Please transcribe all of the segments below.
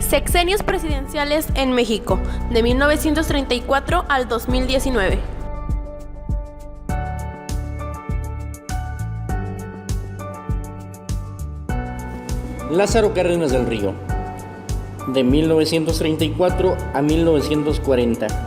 Sexenios presidenciales en México, de 1934 al 2019. Lázaro Cárdenas del Río, de 1934 a 1940.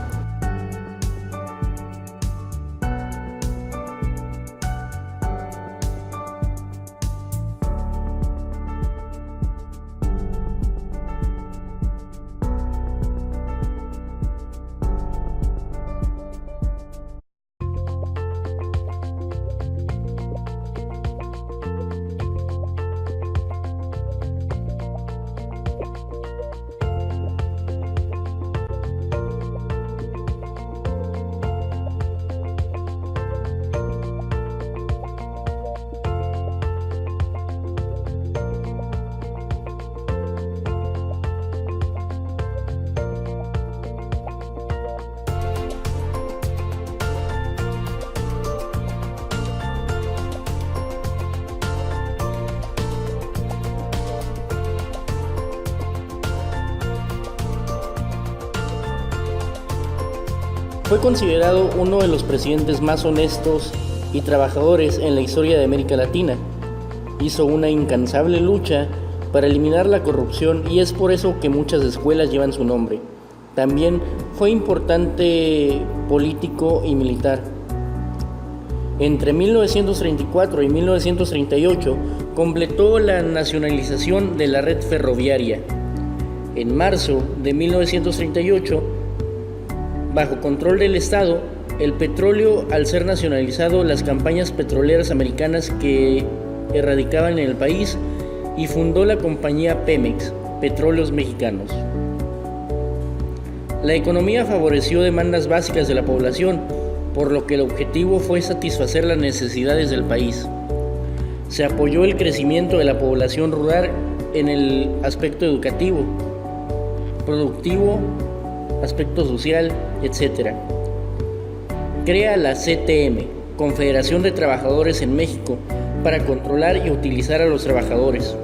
Fue considerado uno de los presidentes más honestos y trabajadores en la historia de América Latina. Hizo una incansable lucha para eliminar la corrupción y es por eso que muchas escuelas llevan su nombre. También fue importante político y militar. Entre 1934 y 1938 completó la nacionalización de la red ferroviaria. En marzo de 1938, bajo control del Estado, el petróleo, al ser nacionalizado, las campañas petroleras americanas que erradicaban en el país, y fundó la compañía Pemex, Petróleos Mexicanos. La economía favoreció demandas básicas de la población, por lo que el objetivo fue satisfacer las necesidades del país. Se apoyó el crecimiento de la población rural en el aspecto educativo, productivo, aspecto social, etc. Crea la CTM, Confederación de Trabajadores en México, para controlar y utilizar a los trabajadores.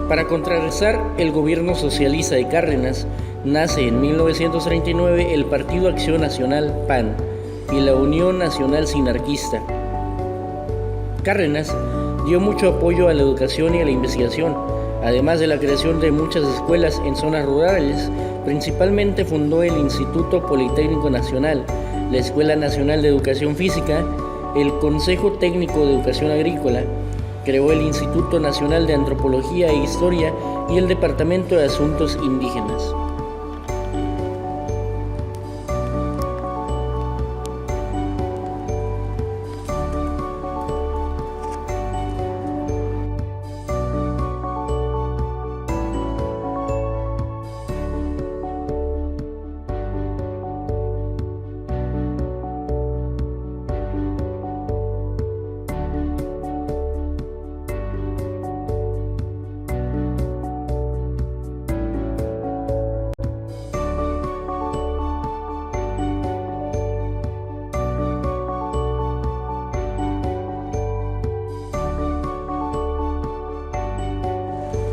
Para contrarrestar el gobierno socialista de Cárdenas, nace en 1939 el Partido Acción Nacional PAN y la Unión Nacional Sinarquista. Cárdenas dio mucho apoyo a la educación y a la investigación, además de la creación de muchas escuelas en zonas rurales. Principalmente fundó el Instituto Politécnico Nacional, la Escuela Nacional de Educación Física, el Consejo Técnico de Educación Agrícola, creó el Instituto Nacional de Antropología e Historia y el Departamento de Asuntos Indígenas.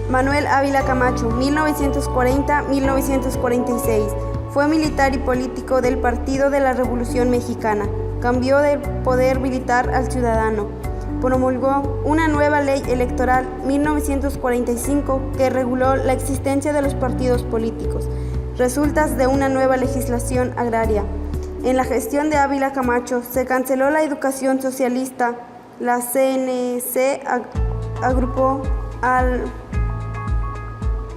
Manuel Ávila Camacho, 1940-1946. Fue militar y político del Partido de la Revolución Mexicana. Cambió del poder militar al ciudadano. Promulgó una nueva ley electoral 1945 que reguló la existencia de los partidos políticos. Resultas de una nueva legislación agraria. En la gestión de Ávila Camacho se canceló la educación socialista. La CNC agrupó al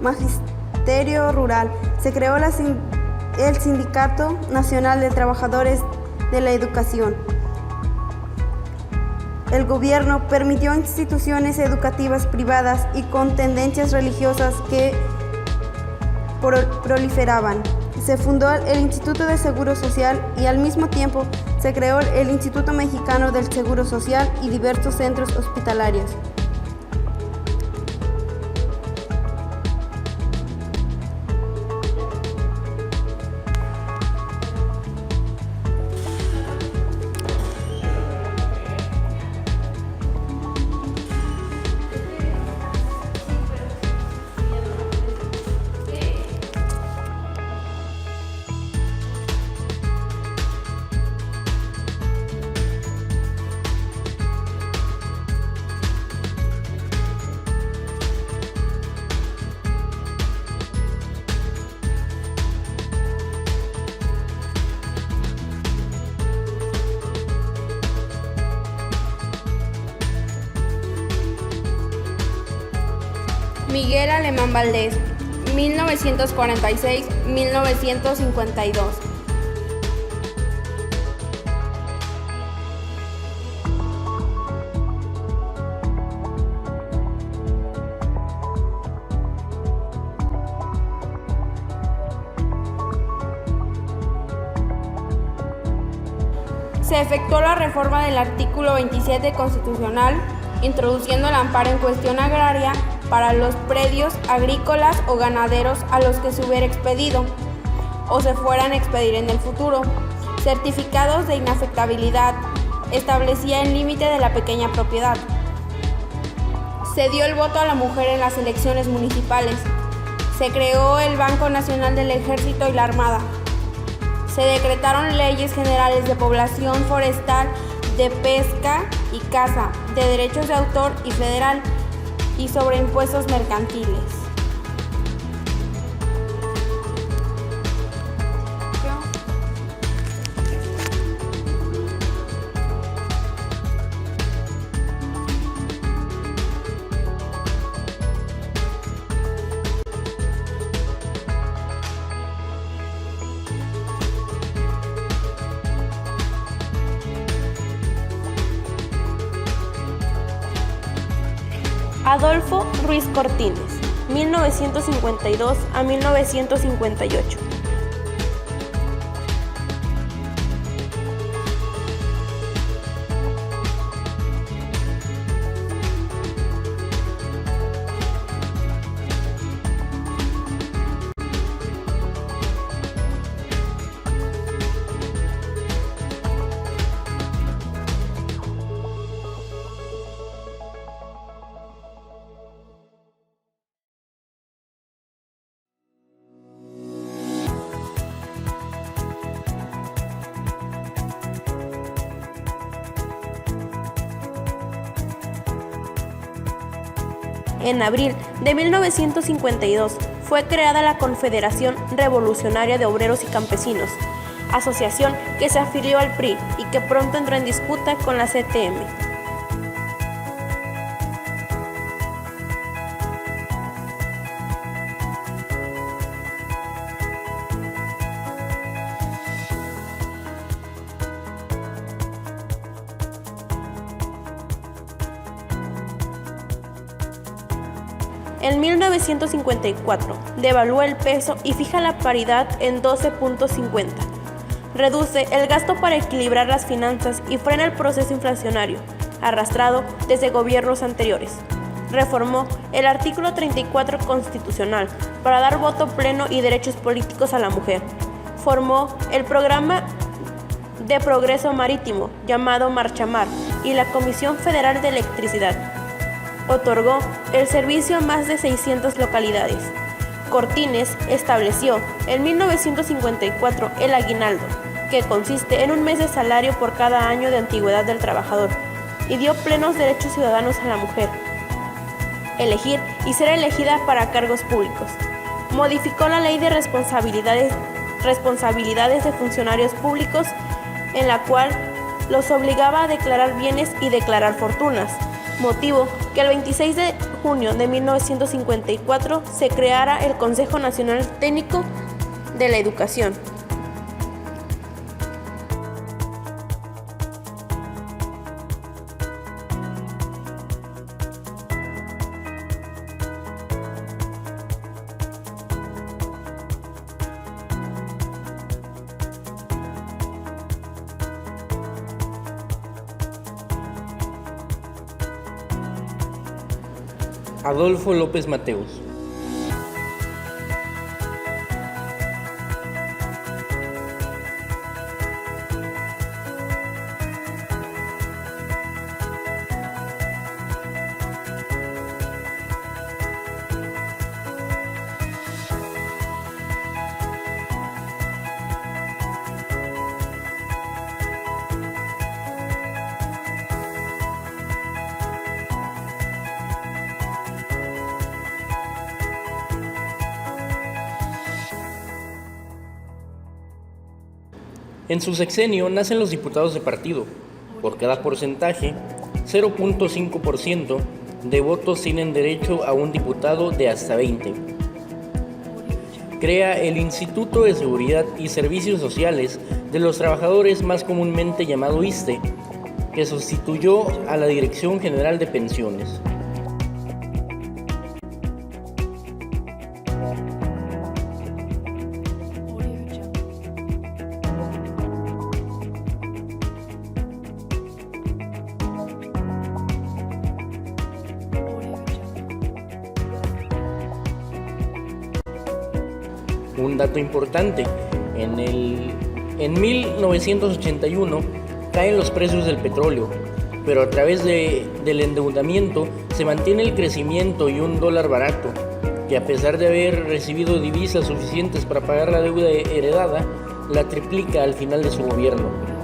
Magisterio Rural. Se creó el Sindicato Nacional de Trabajadores de la Educación. El gobierno permitió instituciones educativas privadas y con tendencias religiosas que proliferaban. Se fundó el Instituto de Seguro Social y al mismo tiempo se creó el Instituto Mexicano del Seguro Social y diversos centros hospitalarios. Miguel Alemán Valdés, 1946-1952. Se efectuó la reforma del artículo 27 constitucional, introduciendo el amparo en cuestión agraria para los predios agrícolas o ganaderos a los que se hubiera expedido o se fueran a expedir en el futuro certificados de inafectabilidad. Establecía el límite de la pequeña propiedad. Se dio el voto a la mujer en las elecciones municipales. Se creó el Banco Nacional del Ejército y la Armada. Se decretaron leyes generales de población forestal, de pesca y caza, de derechos de autor y federal, y sobre impuestos mercantiles. Adolfo Ruiz Cortines, 1952 a 1958. En abril de 1952 fue creada la Confederación Revolucionaria de Obreros y Campesinos, asociación que se afilió al PRI y que pronto entró en disputa con la CTM. En 1954, devalúa el peso y fija la paridad en 12.50. Reduce el gasto para equilibrar las finanzas y frena el proceso inflacionario, arrastrado desde gobiernos anteriores. Reformó el artículo 34 constitucional para dar voto pleno y derechos políticos a la mujer. Formó el programa de progreso marítimo, llamado Marchamar, y la Comisión Federal de Electricidad. Otorgó el servicio a más de 600 localidades. Cortines estableció en 1954 el aguinaldo, que consiste en un mes de salario por cada año de antigüedad del trabajador, y dio plenos derechos ciudadanos a la mujer. Elegir y ser elegida para cargos públicos. Modificó la ley de responsabilidades de funcionarios públicos, en la cual los obligaba a declarar bienes y declarar fortunas, motivo que el 26 de junio de 1954 se creara el Consejo Nacional Técnico de la Educación. Adolfo López Mateos. En su sexenio nacen los diputados de partido. Por cada porcentaje, 0.5%, de votos tienen derecho a un diputado de hasta 20. Crea el Instituto de Seguridad y Servicios Sociales de los Trabajadores, más comúnmente llamado ISSSTE, que sustituyó a la Dirección General de Pensiones. Un dato importante, en 1981 caen los precios del petróleo, pero a través del endeudamiento se mantiene el crecimiento y un dólar barato, que a pesar de haber recibido divisas suficientes para pagar la deuda heredada, la triplica al final de su gobierno.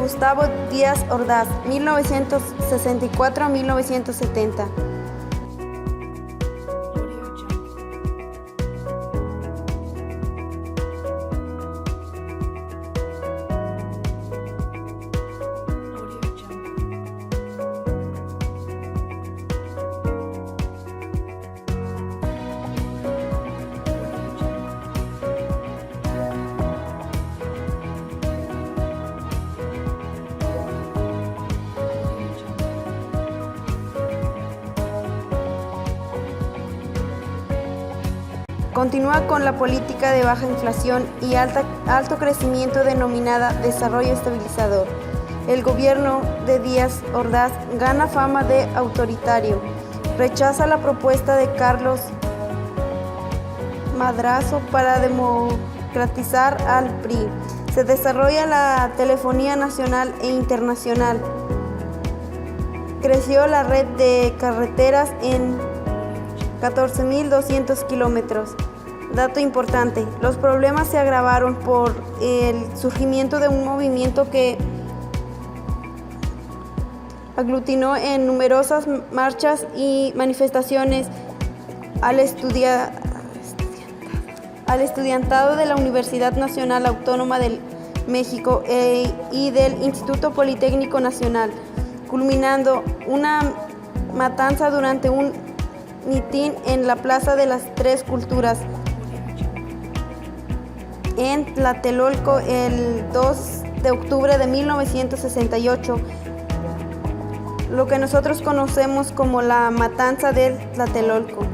Gustavo Díaz Ordaz, 1964-1970. Continúa con la política de baja inflación y alto crecimiento denominada desarrollo estabilizador. El gobierno de Díaz Ordaz gana fama de autoritario. Rechaza la propuesta de Carlos Madrazo para democratizar al PRI. Se desarrolla la telefonía nacional e internacional. Creció la red de carreteras en 14.200 kilómetros. Dato importante, los problemas se agravaron por el surgimiento de un movimiento que aglutinó en numerosas marchas y manifestaciones al estudiantado de la Universidad Nacional Autónoma de México y del Instituto Politécnico Nacional, culminando una matanza durante un mitin en la Plaza de las Tres Culturas en Tlatelolco el 2 de octubre de 1968, lo que nosotros conocemos como la Matanza del Tlatelolco.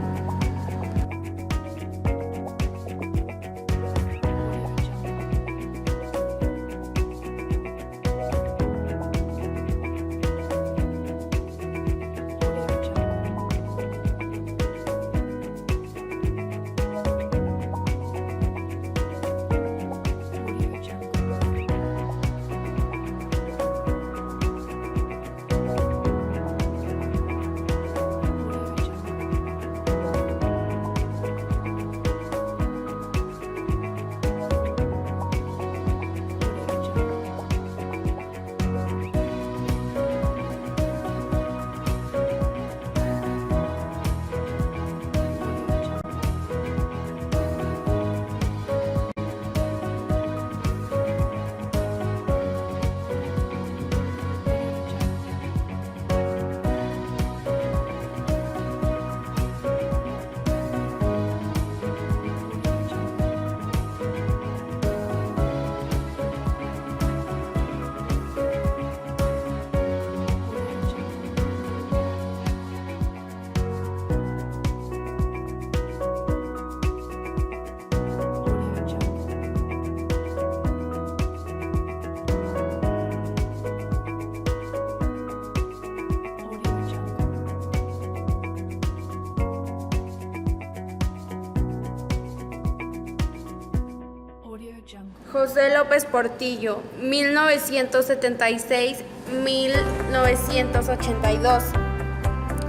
José López Portillo, 1976-1982.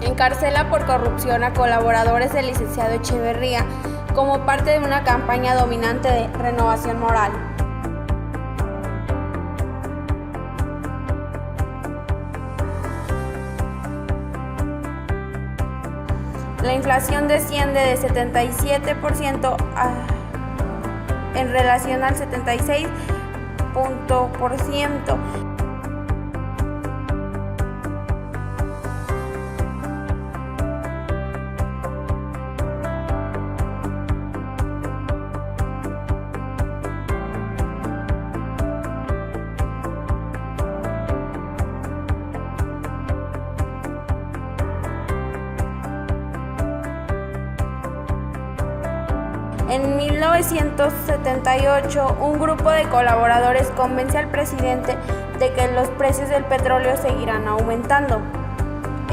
Encarcela por corrupción a colaboradores del licenciado Echeverría como parte de una campaña dominante de renovación moral. La inflación desciende de 77% en relación al 76%. En 1978, un grupo de colaboradores convence al presidente de que los precios del petróleo seguirán aumentando.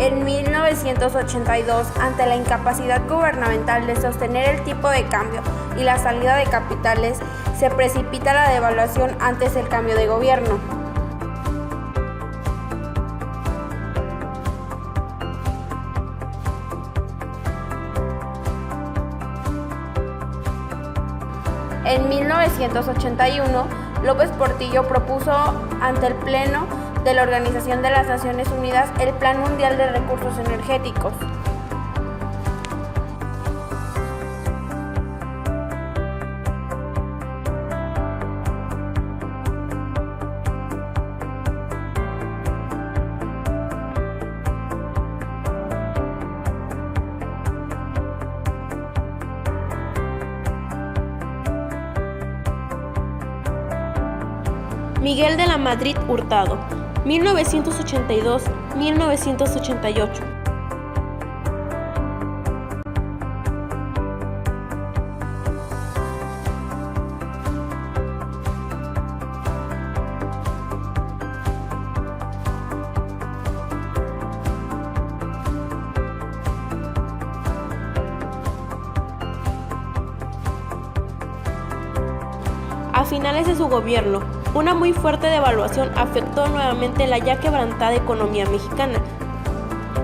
En 1982, ante la incapacidad gubernamental de sostener el tipo de cambio y la salida de capitales, se precipita la devaluación antes del cambio de gobierno. En 1981, López Portillo propuso ante el Pleno de la Organización de las Naciones Unidas el Plan Mundial de Recursos Energéticos. Miguel de la Madrid Hurtado, 1982-1988. A finales de su gobierno, una muy fuerte devaluación afectó nuevamente la ya quebrantada economía mexicana.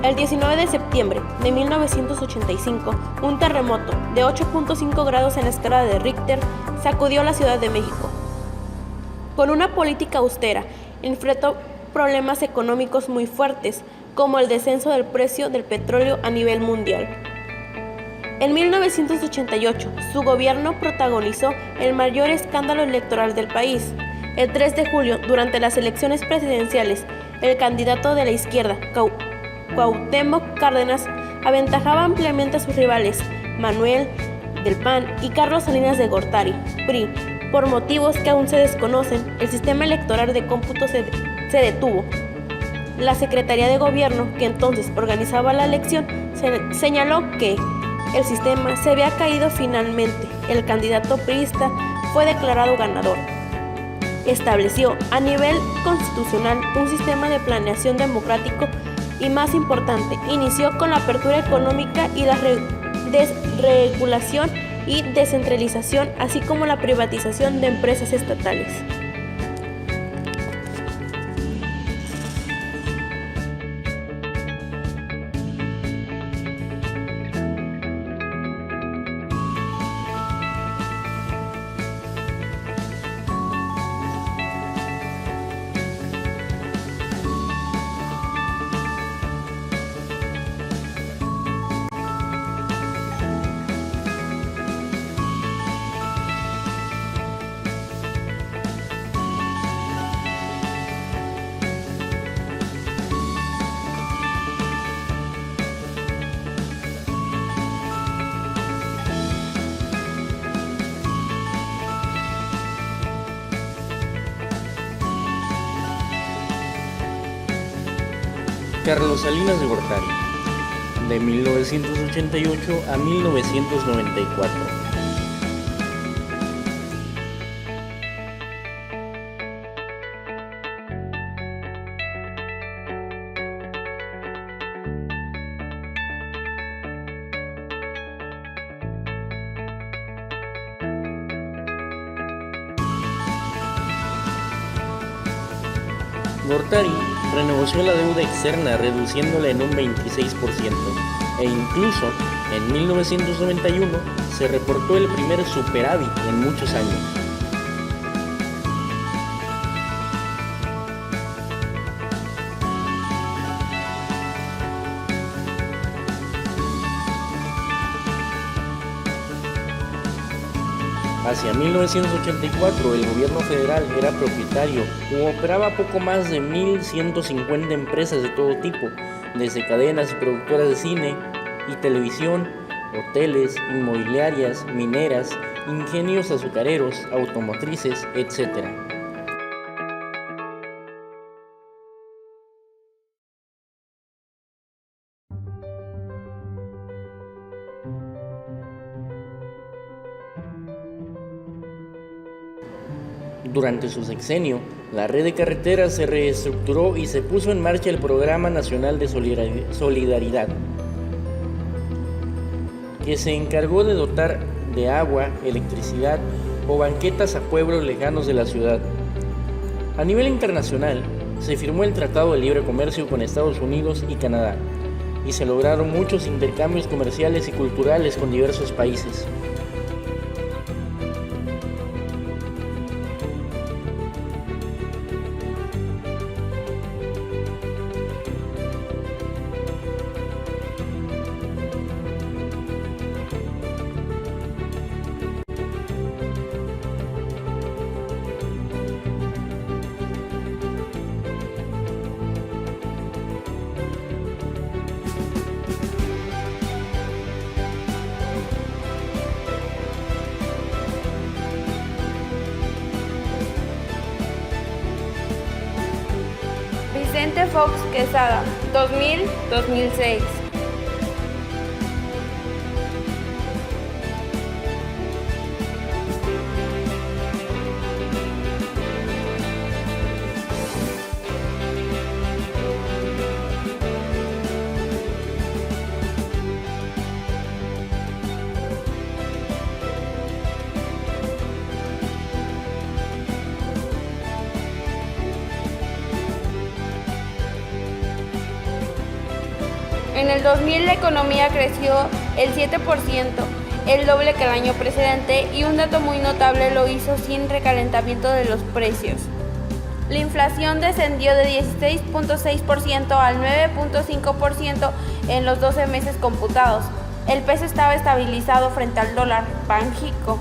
El 19 de septiembre de 1985, un terremoto de 8.5 grados en la escala de Richter sacudió la Ciudad de México. Con una política austera, enfrentó problemas económicos muy fuertes, como el descenso del precio del petróleo a nivel mundial. En 1988, su gobierno protagonizó el mayor escándalo electoral del país. El 3 de julio, durante las elecciones presidenciales, el candidato de la izquierda, Cuauhtémoc Cárdenas, aventajaba ampliamente a sus rivales, Manuel del PAN y Carlos Salinas de Gortari, PRI. Por motivos que aún se desconocen, el sistema electoral de cómputo se detuvo. La Secretaría de Gobierno, que entonces organizaba la elección, señaló que el sistema se había caído finalmente. El candidato priista fue declarado ganador. Estableció a nivel constitucional un sistema de planeación democrático y, más importante, inició con la apertura económica y la desregulación y descentralización, así como la privatización de empresas estatales. Carlos Salinas de Gortari, de 1988 a 1994. Gortari renegoció la deuda externa reduciéndola en un 26% e incluso en 1991 se reportó el primer superávit en muchos años. Hacia 1984, el gobierno federal era propietario o operaba poco más de 1.150 empresas de todo tipo, desde cadenas y productoras de cine y televisión, hoteles, inmobiliarias, mineras, ingenios azucareros, automotrices, etc. Durante su sexenio, la red de carreteras se reestructuró y se puso en marcha el Programa Nacional de Solidaridad, que se encargó de dotar de agua, electricidad o banquetas a pueblos lejanos de la ciudad. A nivel internacional, se firmó el Tratado de Libre Comercio con Estados Unidos y Canadá, y se lograron muchos intercambios comerciales y culturales con diversos países. Vicente Fox Quesada, 2000-2006. En el 2000 la economía creció el 7%, el doble que el año precedente, y un dato muy notable lo hizo sin recalentamiento de los precios. La inflación descendió de 16.6% al 9.5% en los 12 meses computados. El peso estaba estabilizado frente al dólar, Banxico.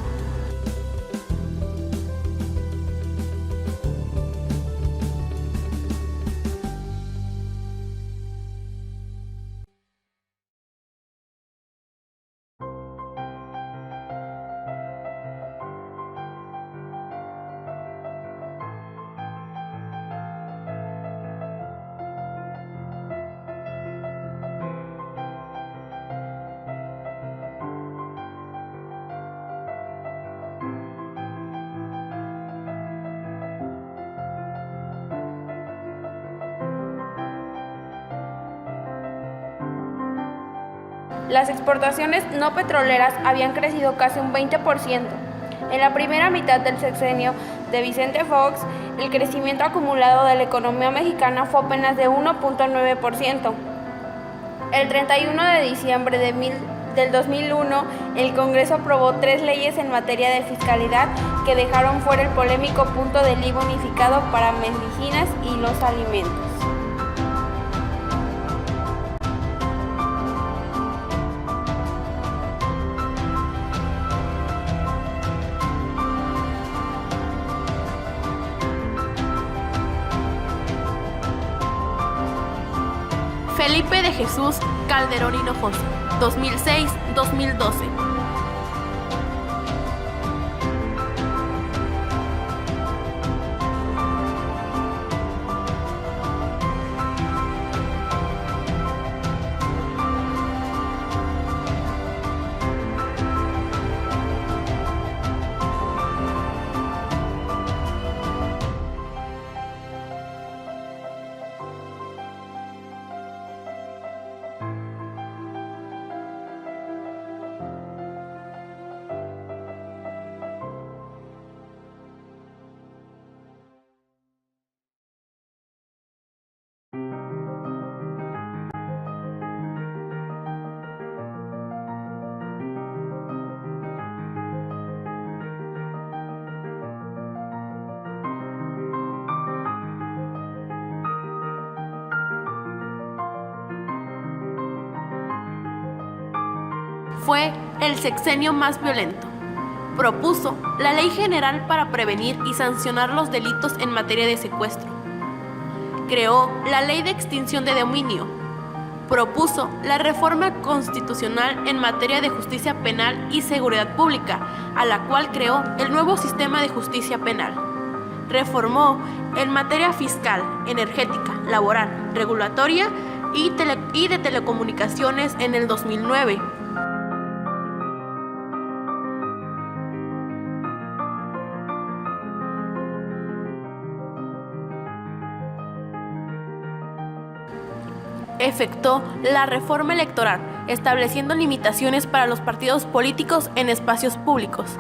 Las exportaciones no petroleras habían crecido casi un 20%. En la primera mitad del sexenio de Vicente Fox, el crecimiento acumulado de la economía mexicana fue apenas de 1.9%. El 31 de diciembre del 2001, el Congreso aprobó 3 leyes en materia de fiscalidad que dejaron fuera el polémico punto del IVA unificado para medicinas y los alimentos. Felipe de Jesús Calderón Hinojosa, 2006-2012. fue el sexenio más violento. Propuso la Ley General para prevenir y sancionar los delitos en materia de secuestro. Creó la Ley de Extinción de Dominio. Propuso la reforma constitucional en materia de justicia penal y seguridad pública, a la cual creó el nuevo sistema de justicia penal. Reformó en materia fiscal, energética, laboral, regulatoria y de telecomunicaciones en el 2009. Efectuó la reforma electoral, estableciendo limitaciones para los partidos políticos en espacios públicos.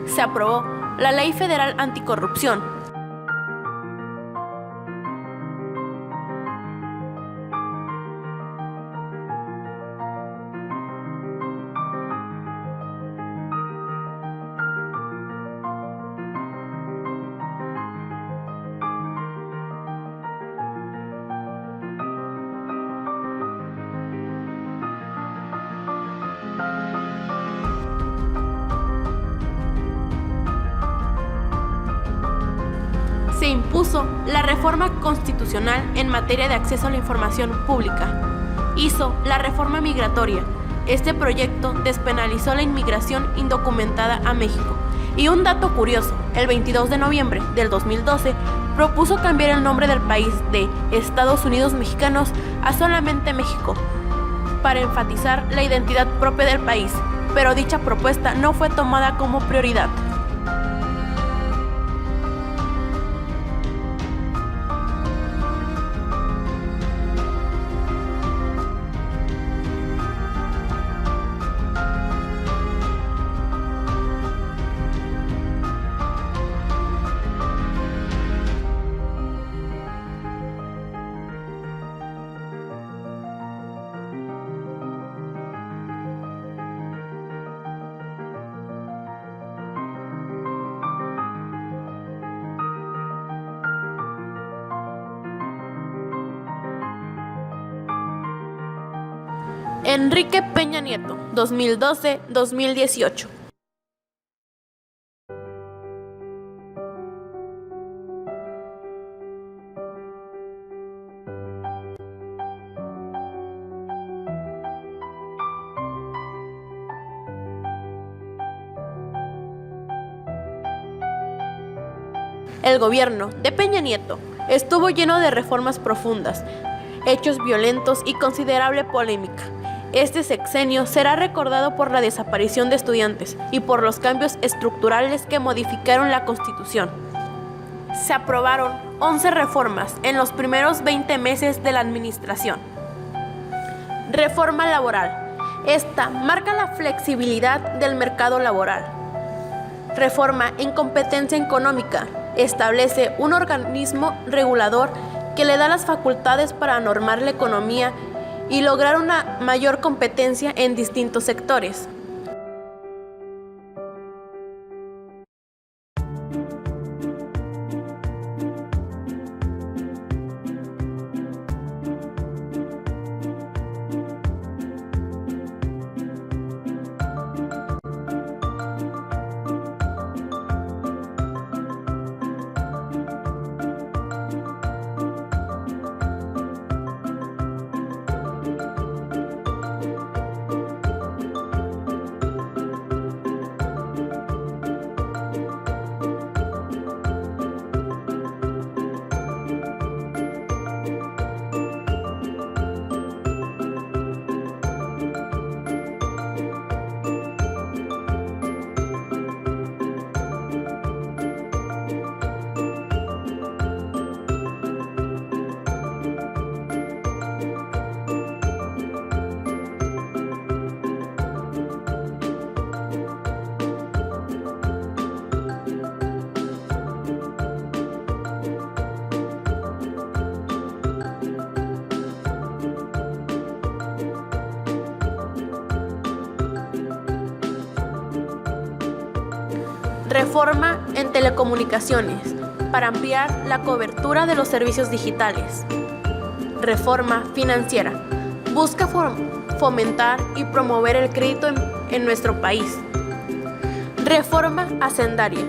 Se aprobó la Ley Federal Anticorrupción. Se impuso la reforma constitucional en materia de acceso a la información pública. Hizo la reforma migratoria. Este proyecto despenalizó la inmigración indocumentada a México. Y un dato curioso, el 22 de noviembre del 2012 propuso cambiar el nombre del país de Estados Unidos Mexicanos a solamente México, para enfatizar la identidad propia del país, pero dicha propuesta no fue tomada como prioridad. Enrique Peña Nieto, 2012-2018. El gobierno de Peña Nieto estuvo lleno de reformas profundas, hechos violentos y considerable polémica. Este sexenio será recordado por la desaparición de estudiantes y por los cambios estructurales que modificaron la Constitución. Se aprobaron 11 reformas en los primeros 20 meses de la administración. Reforma laboral. Esta marca la flexibilidad del mercado laboral. Reforma en competencia económica. Establece un organismo regulador que le da las facultades para normar la economía y lograr una mayor competencia en distintos sectores. Reforma en telecomunicaciones para ampliar la cobertura de los servicios digitales. Reforma financiera. Busca fomentar y promover el crédito en nuestro país. Reforma hacendaria.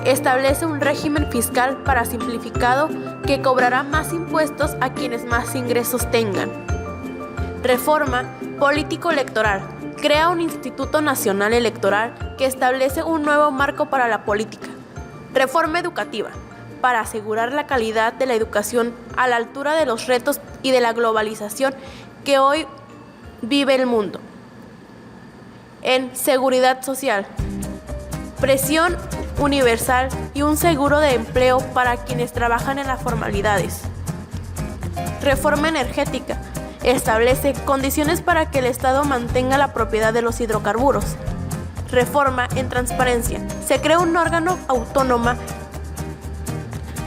Establece un régimen fiscal para simplificado que cobrará más impuestos a quienes más ingresos tengan. Reforma político-electoral. Crea un Instituto Nacional Electoral que establece un nuevo marco para la política. Reforma educativa. Para asegurar la calidad de la educación a la altura de los retos y de la globalización que hoy vive el mundo. En seguridad social. Presión universal y un seguro de empleo para quienes trabajan en las formalidades. Reforma energética. Establece condiciones para que el Estado mantenga la propiedad de los hidrocarburos. Reforma en transparencia. Se crea un órgano autónomo.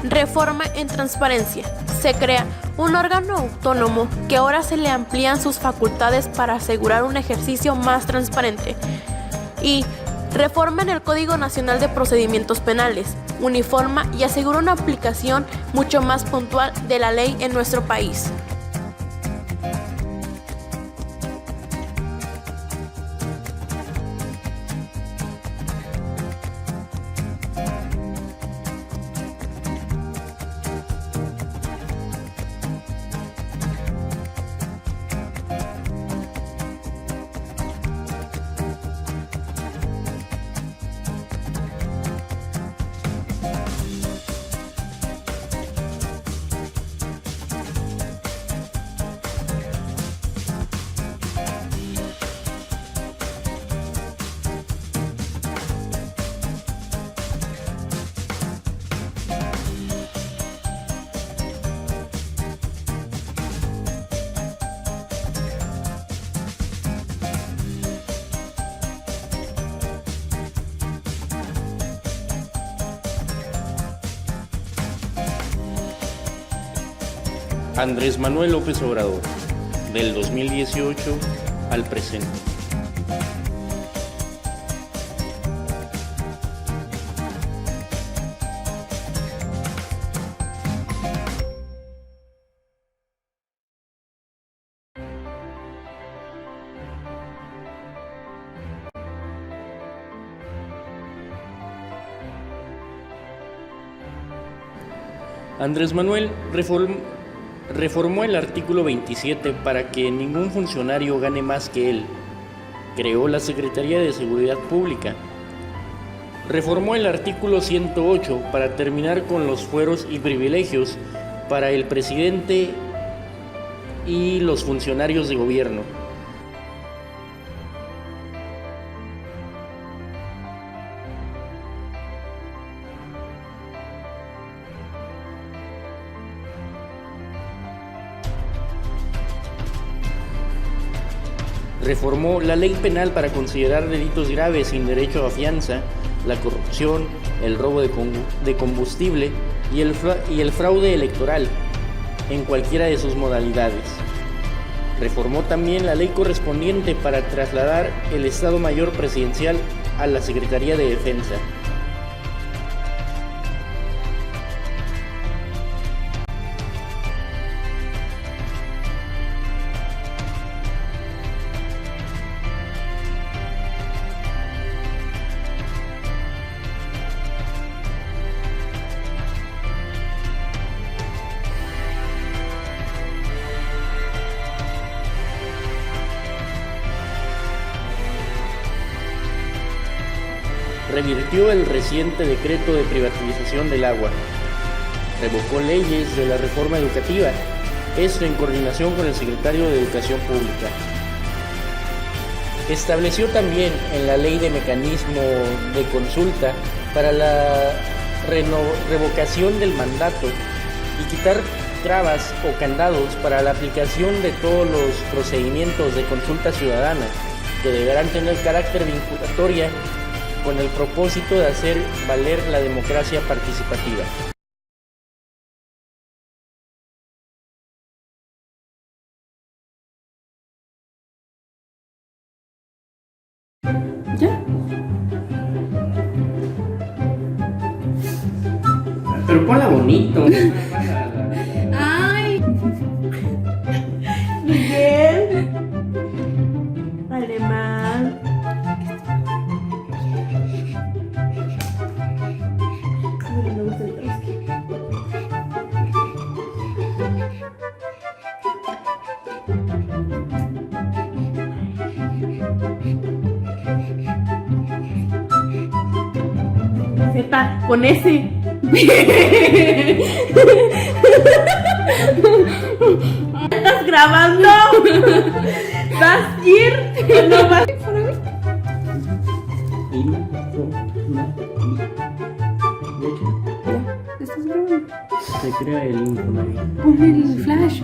Reforma en transparencia. Se crea un órgano autónomo que ahora se le amplían sus facultades para asegurar un ejercicio más transparente. Y reforma en el Código Nacional de Procedimientos Penales. Uniforma y asegura una aplicación mucho más puntual de la ley en nuestro país. Andrés Manuel López Obrador, del 2018 al presente. Andrés Manuel reformó el artículo 27 para que ningún funcionario gane más que él. Creó la Secretaría de Seguridad Pública. Reformó el artículo 108 para terminar con los fueros y privilegios para el presidente y los funcionarios de gobierno. Reformó la ley penal para considerar delitos graves sin derecho a fianza, la corrupción, el robo de combustible y el fraude electoral en cualquiera de sus modalidades. Reformó también la ley correspondiente para trasladar el Estado Mayor Presidencial a la Secretaría de Defensa. Revirtió el reciente decreto de privatización del agua. Revocó leyes de la reforma educativa, esto en coordinación con el secretario de Educación Pública. Estableció también en la ley de mecanismo de consulta para la revocación del mandato y quitar trabas o candados para la aplicación de todos los procedimientos de consulta ciudadana que deberán tener carácter vinculatoria con el propósito de hacer valer la democracia participativa. ¿Ya? Pero ponla bonito. ¡Ay! Miguel. Con ese. ¿Estás grabando? ¿Vas a ir o no vas? ¿Estás grabando? Se crea el Infonavit. Pon el flash.